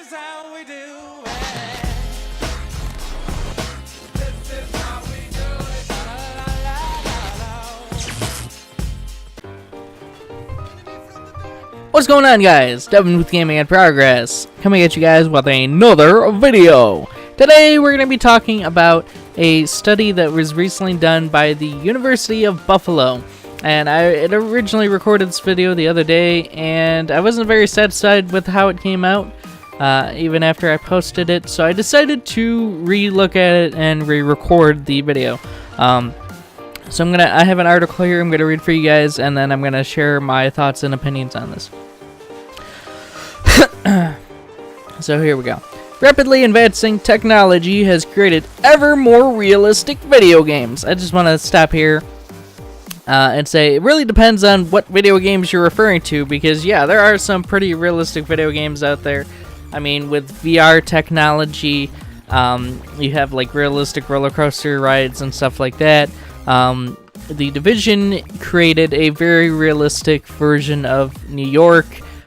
is how we do it. This is how we do it. La, la, la, la, la. What's going on, guys? Devin with Gaming in Progress, coming at you guys with another video. Today we're going to be talking about a study that was recently done by the University of Buffalo. And I had originally recorded this video the other day, and I wasn't very satisfied with how it came out, even after I posted it. So I decided to re-look at it and re-record the video. So I have an article here I'm gonna read for you guys, and then I'm gonna share my thoughts and opinions on this. So here we go. Rapidly advancing technology has created ever more realistic video games. I just want to stop here and say it really depends on what video games you're referring to, because yeah, there are some pretty realistic video games out there. I mean, with VR technology, you have like realistic roller coaster rides and stuff like that. The Division created a very realistic version of New York,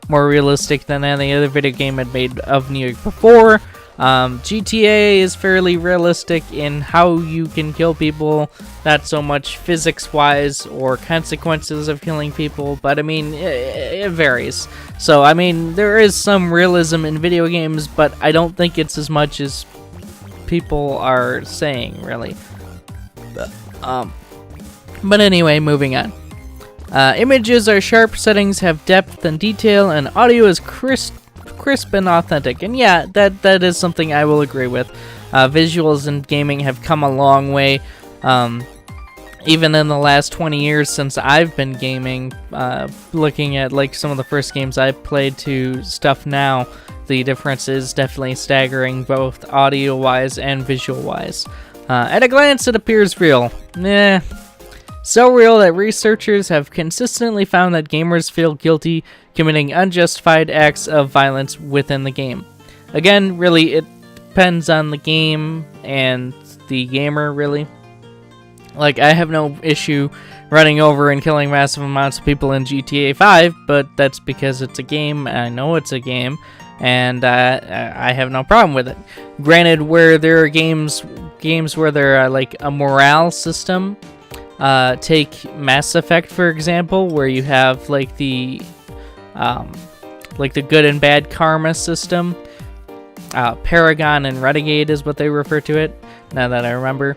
more realistic than any other video game had made of New York before. GTA is fairly realistic in how you can kill people, not so much physics-wise or consequences of killing people, but I mean, it varies. So, I mean, there is some realism in video games, but I don't think it's as much as people are saying, really. But anyway, moving on. Images are sharp, settings have depth and detail, and audio is crisp and authentic. And yeah, that is something I will agree with. Visuals in gaming have come a long way. Even in the last 20 years since I've been gaming, looking at like some of the first games I've played to stuff now, the difference is definitely staggering, both audio-wise and visual-wise. At a glance, it appears real. So real that researchers have consistently found that gamers feel guilty committing unjustified acts of violence within the game. Again, really, it depends on the game and the gamer, really. Like, I have no issue running over and killing massive amounts of people in GTA 5, but that's because it's a game, and I know it's a game, and I have no problem with it. Granted, where there are games where there are, like, a morale system, take Mass Effect, for example, where you have, like the good and bad karma system. Paragon and Renegade is what they refer to it, now that I remember.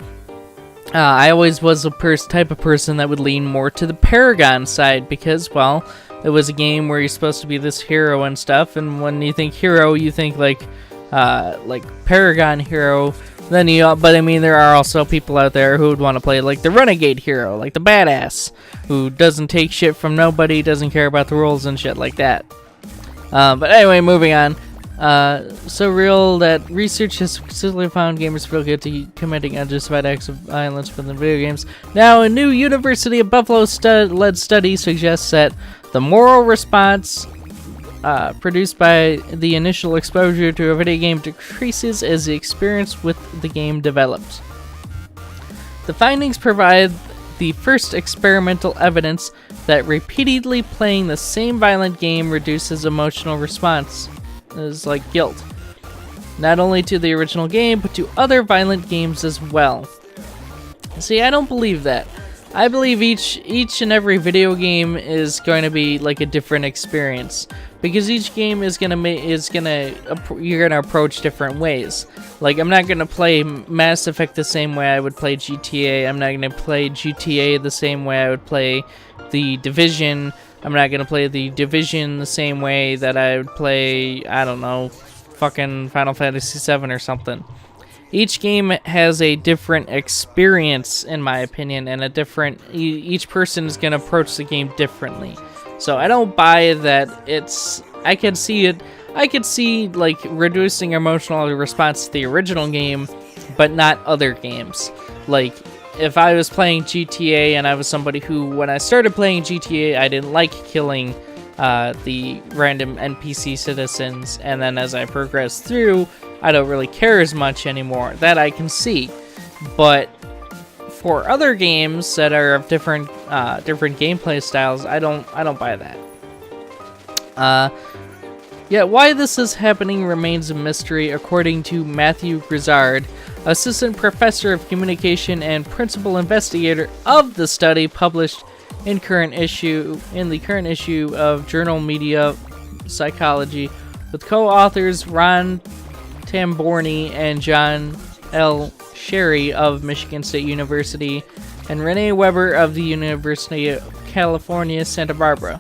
I always was a type of person that would lean more to the Paragon side, because, well, it was a game where you're supposed to be this hero and stuff, and when you think hero, you think like Paragon hero. But I mean, there are also people out there who would want to play like the Renegade hero, like the badass, who doesn't take shit from nobody, doesn't care about the rules and shit like that. But anyway, moving on. So real that research has successfully found gamers feel guilty committing unjustified acts of violence within video games. Now, a new University of Buffalo led study suggests that the moral response produced by the initial exposure to a video game decreases as the experience with the game develops. The findings provide the first experimental evidence that repeatedly playing the same violent game reduces emotional response, as like guilt, not only to the original game, but to other violent games as well. See, I don't believe that. I believe each and every video game is going to be like a different experience, because each game is you're gonna approach different ways. Like, I'm not gonna play Mass Effect the same way I would play GTA. I'm not gonna play GTA the same way I would play the Division. I'm not gonna play the Division the same way that I would play, I don't know, fucking Final Fantasy VII or something. Each game has a different experience, in my opinion, and each person is going to approach the game differently. So I don't buy that I could see like reducing emotional response to the original game, but not other games. Like, if I was playing GTA and I was somebody who, when I started playing GTA, I didn't like killing the random NPC citizens, and then as I progress through, I don't really care as much anymore. That I can see. But for other games that are of different gameplay styles, I don't buy that. Yet why this is happening remains a mystery, according to Matthew Grizzard, assistant professor of communication and principal investigator of the study, published in the current issue of Journal Media Psychology, with co-authors Ron Tamborni and John L. Sherry of Michigan State University and Renee Weber of the University of California, Santa Barbara.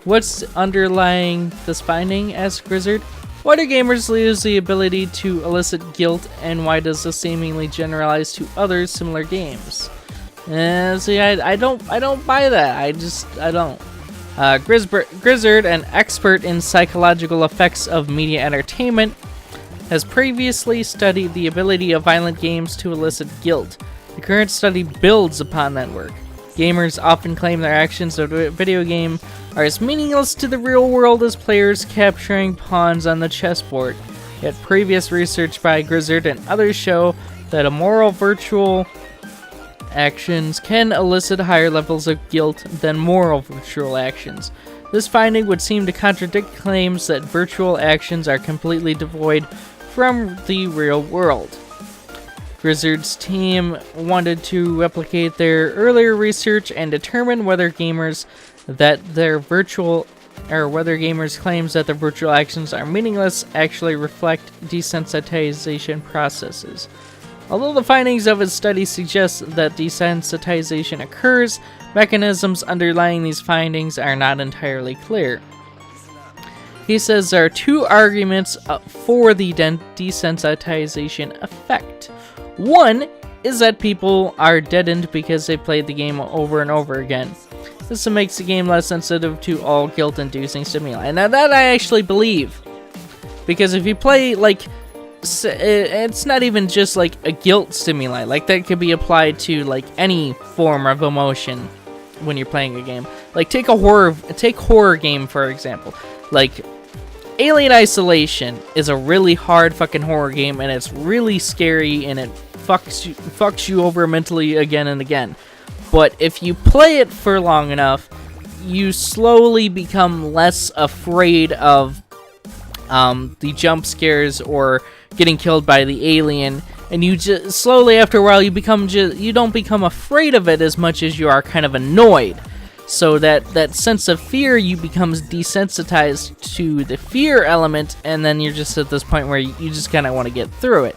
What's underlying this finding? Asked Grizzard. Why do gamers lose the ability to elicit guilt, and why does this seemingly generalize to other similar games? See, I don't buy that. I don't. Grizzard, an expert in psychological effects of media entertainment, has previously studied the ability of violent games to elicit guilt. The current study builds upon that work. Gamers often claim their actions of a video game are as meaningless to the real world as players capturing pawns on the chessboard. Yet previous research by Grizzard and others show that immoral virtual actions can elicit higher levels of guilt than moral virtual actions. This finding would seem to contradict claims that virtual actions are completely devoid from the real world. Grizzard's team wanted to replicate their earlier research and determine whether gamers claims that their virtual actions are meaningless actually reflect desensitization processes. Although the findings of his study suggest that desensitization occurs, mechanisms underlying these findings are not entirely clear. He says there are two arguments for the desensitization effect. One is that people are deadened because they played the game over and over again. This makes the game less sensitive to all guilt-inducing stimuli. Now that I actually believe, because if you play, like, it's not even just like a guilt stimuli, like that could be applied to like any form of emotion when you're playing a game. Like take horror game for example. Like Alien Isolation is a really hard fucking horror game, and it's really scary, and it fucks you over mentally again and again. But if you play it for long enough, you slowly become less afraid of the jump scares or getting killed by the alien, and you just slowly after a while you don't become afraid of it as much as you are kind of annoyed. So that sense of fear, you becomes desensitized to the fear element, and then you're just at this point where you just kind of want to get through it.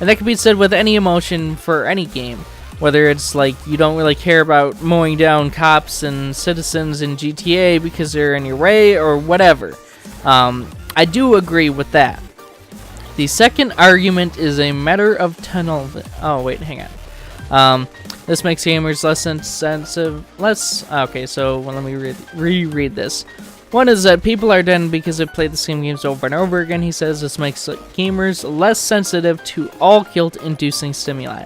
And that can be said with any emotion for any game. Whether it's like you don't really care about mowing down cops and citizens in GTA because they're in your way or whatever. I do agree with that. The second argument is a matter of tunnel. Oh wait, hang on. This makes gamers less sensitive. Okay, so let me reread this. One is that people are dead because they play the same games over and over again. He says this makes gamers less sensitive to all guilt-inducing stimuli.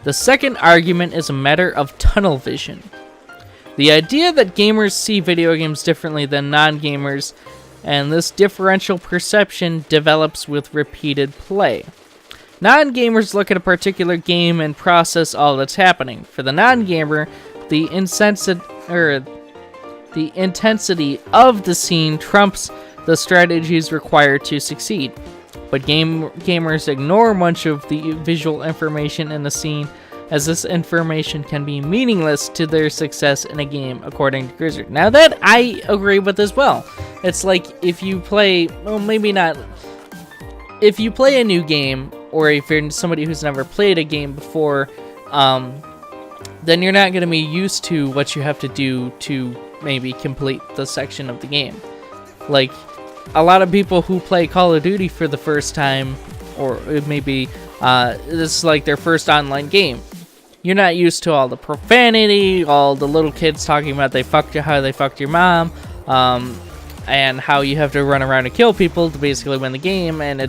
The second argument is a matter of tunnel vision. The idea that gamers see video games differently than non-gamers, and this differential perception develops with repeated play. Non-gamers look at a particular game and process all that's happening. For the non-gamer, the intensity of the scene trumps the strategies required to succeed. But gamers ignore much of the visual information in the scene, as this information can be meaningless to their success in a game, according to Grizzard. Now that I agree with as well. It's like if you play, well maybe not, if you play a new game, or if you're somebody who's never played a game before, then you're not going to be used to what you have to do to maybe complete the section of the game. Like, a lot of people who play Call of Duty for the first time, or maybe this is like their first online game, you're not used to all the profanity, all the little kids talking about how they fucked your mom, and how you have to run around and kill people to basically win the game, and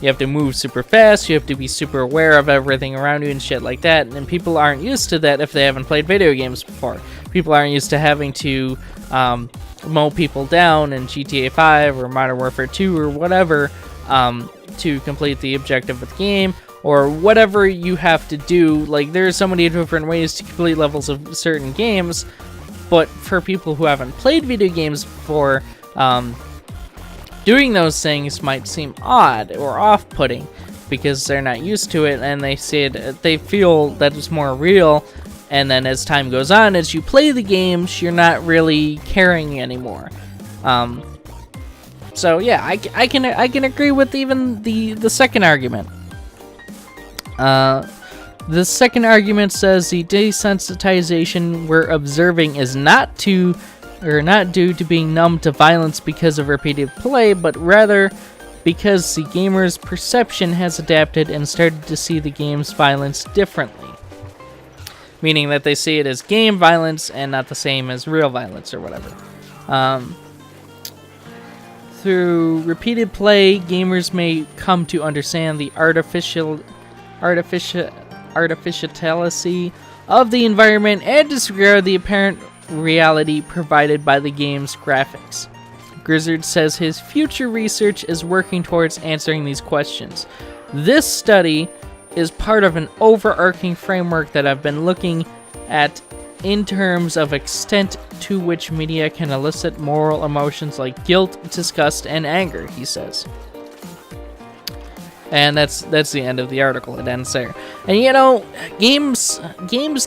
you have to move super fast, you have to be super aware of everything around you and shit like that, and people aren't used to that if they haven't played video games before. People aren't used to having to mow people down in GTA 5 or Modern Warfare 2 or whatever to complete the objective of the game, or whatever you have to do. Like, there's so many different ways to complete levels of certain games, but for people who haven't played video games before, doing those things might seem odd or off-putting because they're not used to it, and they feel that it's more real. And then as time goes on, as you play the games, you're not really caring anymore. So yeah, I can agree with even the second argument. The second argument says the desensitization we're observing is not due to being numb to violence because of repeated play, but rather because the gamer's perception has adapted and started to see the game's violence differently. Meaning that they see it as game violence and not the same as real violence or whatever. Through repeated play, gamers may come to understand the artificiality of the environment and disregard the apparent reality provided by the game's graphics. Grizzard says his future research is working towards answering these questions. This study is part of an overarching framework that I've been looking at in terms of extent to which media can elicit moral emotions like guilt, disgust, and anger, he says. And that's the end of the article. It ends there. And you know, games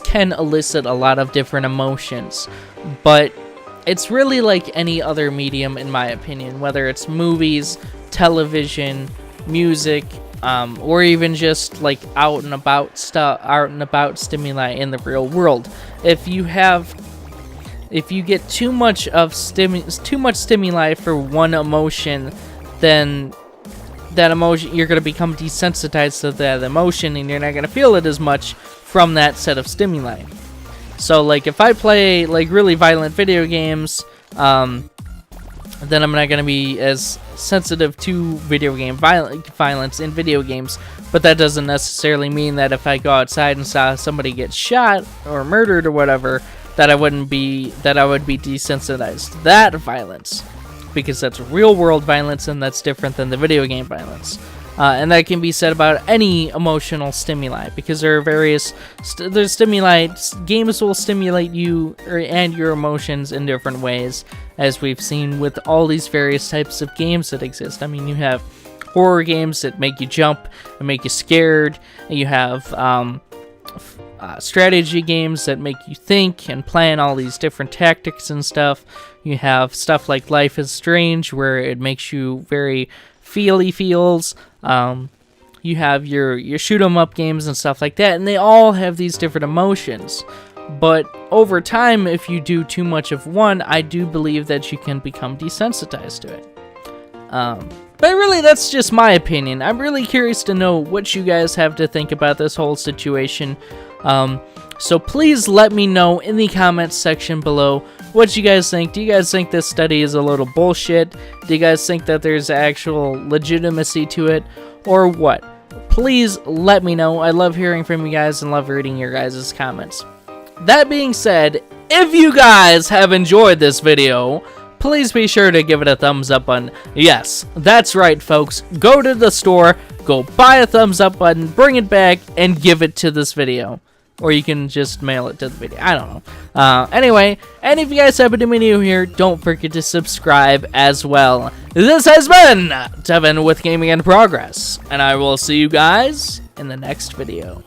can elicit a lot of different emotions, but it's really like any other medium, in my opinion, whether it's movies, television, music, or even just like out and about stimuli in the real world. If you get too much stimuli for one emotion, then that emotion, you're going to become desensitized to that emotion, and you're not going to feel it as much from that set of stimuli. So like if I play like really violent video games, then I'm not going to be as sensitive to video game violence in video games, but that doesn't necessarily mean that if I go outside and saw somebody get shot or murdered or whatever, that I would be desensitized to that violence, because that's real world violence and that's different than the video game violence. And that can be said about any emotional stimuli, because there are various there's stimuli. Games will stimulate you and your emotions in different ways, as we've seen with all these various types of games that exist. I mean, you have horror games that make you jump and make you scared. You have strategy games that make you think and plan all these different tactics and stuff. You have stuff like Life is Strange, where it makes you very feels. You have your shoot 'em up games and stuff like that, and they all have these different emotions. But over time, if you do too much of one, I do believe that you can become desensitized to it. But really, that's just my opinion. I'm really curious to know what you guys have to think about this whole situation. So please let me know in the comments section below what you guys think. Do you guys think this study is a little bullshit? Do you guys think that there's actual legitimacy to it? Or what? Please let me know. I love hearing from you guys and love reading your guys' comments. That being said, if you guys have enjoyed this video, please be sure to give it a thumbs up button. Yes, that's right, folks. Go to the store, go buy a thumbs up button, bring it back, and give it to this video. Or you can just mail it to the video. I don't know. Anyway, and if you guys happen to be new here, don't forget to subscribe as well. This has been Devin with Gaming in Progress, and I will see you guys in the next video.